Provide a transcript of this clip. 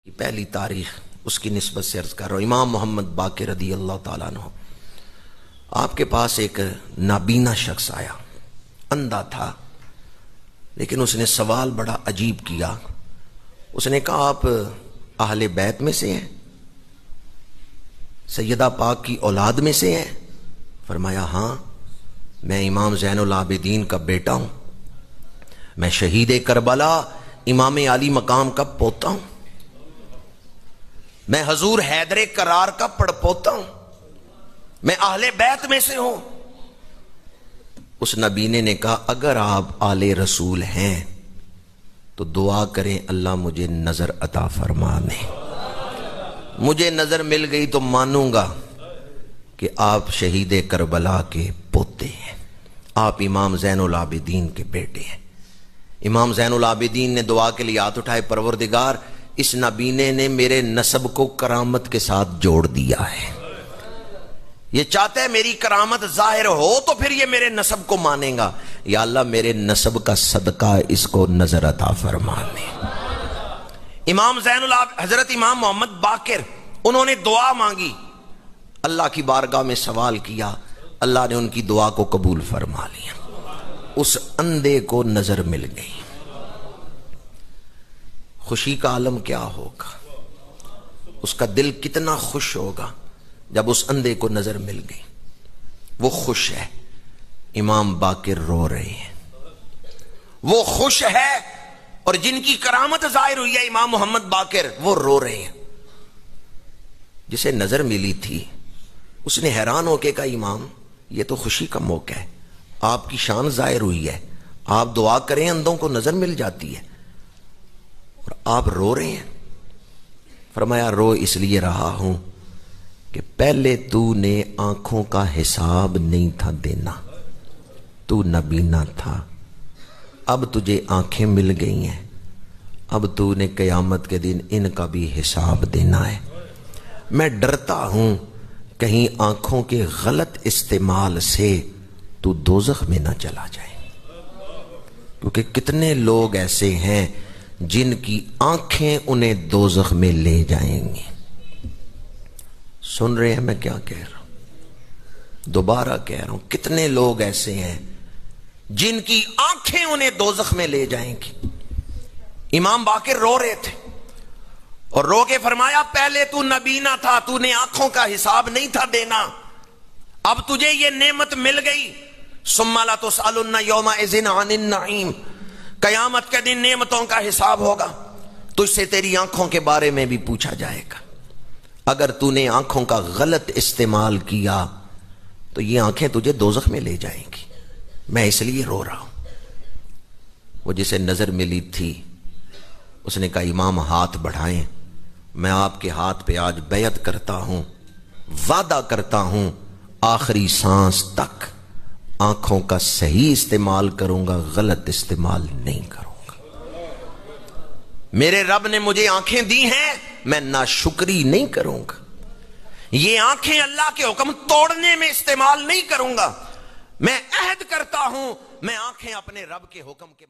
کی پہلی تاریخ اس کی نسبت سے عرض کر رہا ہوں۔ امام محمد باقر رضی اللہ تعالیٰ عنہ، آپ کے پاس ایک نابینا شخص آیا، اندھا تھا، لیکن اس نے سوال بڑا عجیب کیا۔ اس نے کہا آپ اہل بیت میں سے ہیں، سیدہ پاک کی اولاد میں سے ہیں؟ فرمایا ہاں، میں امام زین العابدین کا بیٹا ہوں، میں شہید کربلا امام علی مقام کا پوتا ہوں، میں حضور حیدر کرار کا پڑپوتا ہوں، میں اہل بیت میں سے ہوں۔ اس نبینے نے کہا اگر آپ آل رسول ہیں تو دعا کریں اللہ مجھے نظر عطا فرما دیں، مجھے نظر مل گئی تو مانوں گا کہ آپ شہید کربلا کے پوتے ہیں، آپ امام زین العابدین کے بیٹے ہیں۔ امام زین العابدین نے دعا کے لیے ہاتھ اٹھائے، پروردگار اس نبینے نے میرے نسب کو کرامت کے ساتھ جوڑ دیا ہے، یہ چاہتا ہے میری کرامت ظاہر ہو تو پھر یہ میرے نسب کو مانے گا، یا اللہ میرے نسب کا صدقہ اس کو نظر عطا فرما دے۔ امام زین العابدین حضرت امام محمد باقر، انہوں نے دعا مانگی، اللہ کی بارگاہ میں سوال کیا، اللہ نے ان کی دعا کو قبول فرما لیا، اس اندھے کو نظر مل گئی۔ خوشی کا عالم کیا ہوگا، اس کا دل کتنا خوش ہوگا جب اس اندھے کو نظر مل گئی۔ وہ خوش ہے، امام باقر رو رہے ہیں، وہ خوش ہے، اور جن کی کرامت ظاہر ہوئی ہے امام محمد باقر وہ رو رہے ہیں۔ جسے نظر ملی تھی اس نے حیران ہو کے کہا امام یہ تو خوشی کا موقع ہے، آپ کی شان ظاہر ہوئی ہے، آپ دعا کریں اندھوں کو نظر مل جاتی ہے اور آپ رو رہے ہیں۔ فرمایا رو اس لیے رہا ہوں کہ پہلے تو نے آنکھوں کا حساب نہیں تھا دینا، تو نبینا تھا، اب تجھے آنکھیں مل گئی ہیں، اب تو نے قیامت کے دن ان کا بھی حساب دینا ہے۔ میں ڈرتا ہوں کہیں آنکھوں کے غلط استعمال سے تو دوزخ میں نہ چلا جائے، کیونکہ کتنے لوگ ایسے ہیں جن کی آنکھیں انہیں دوزخ میں لے جائیں گی۔ سن رہے ہیں میں کیا کہہ رہا ہوں؟ دوبارہ کہہ رہا ہوں، کتنے لوگ ایسے ہیں جن کی آنکھیں انہیں دوزخ میں لے جائیں گی۔ امام باقر رو رہے تھے اور رو کے فرمایا پہلے تو نبینا تھا، تو نے آنکھوں کا حساب نہیں تھا دینا، اب تجھے یہ نعمت مل گئی۔ ثم لا تسألن یومئذ عن النعیم، قیامت کے دن نعمتوں کا حساب ہوگا، تجھ سے تیری آنکھوں کے بارے میں بھی پوچھا جائے گا۔ اگر تو نے آنکھوں کا غلط استعمال کیا تو یہ آنکھیں تجھے دوزخ میں لے جائیں گی، میں اس لیے رو رہا ہوں۔ وہ جسے نظر ملی تھی اس نے کہا امام ہاتھ بڑھائیں، میں آپ کے ہاتھ پہ آج بیعت کرتا ہوں، وعدہ کرتا ہوں آخری سانس تک آنکھوں کا صحیح استعمال کروں گا، غلط استعمال نہیں کروں گا۔ میرے رب نے مجھے آنکھیں دی ہیں، میں ناشکری نہیں کروں گا، یہ آنکھیں اللہ کے حکم توڑنے میں استعمال نہیں کروں گا، میں عہد کرتا ہوں میں آنکھیں اپنے رب کے حکم کے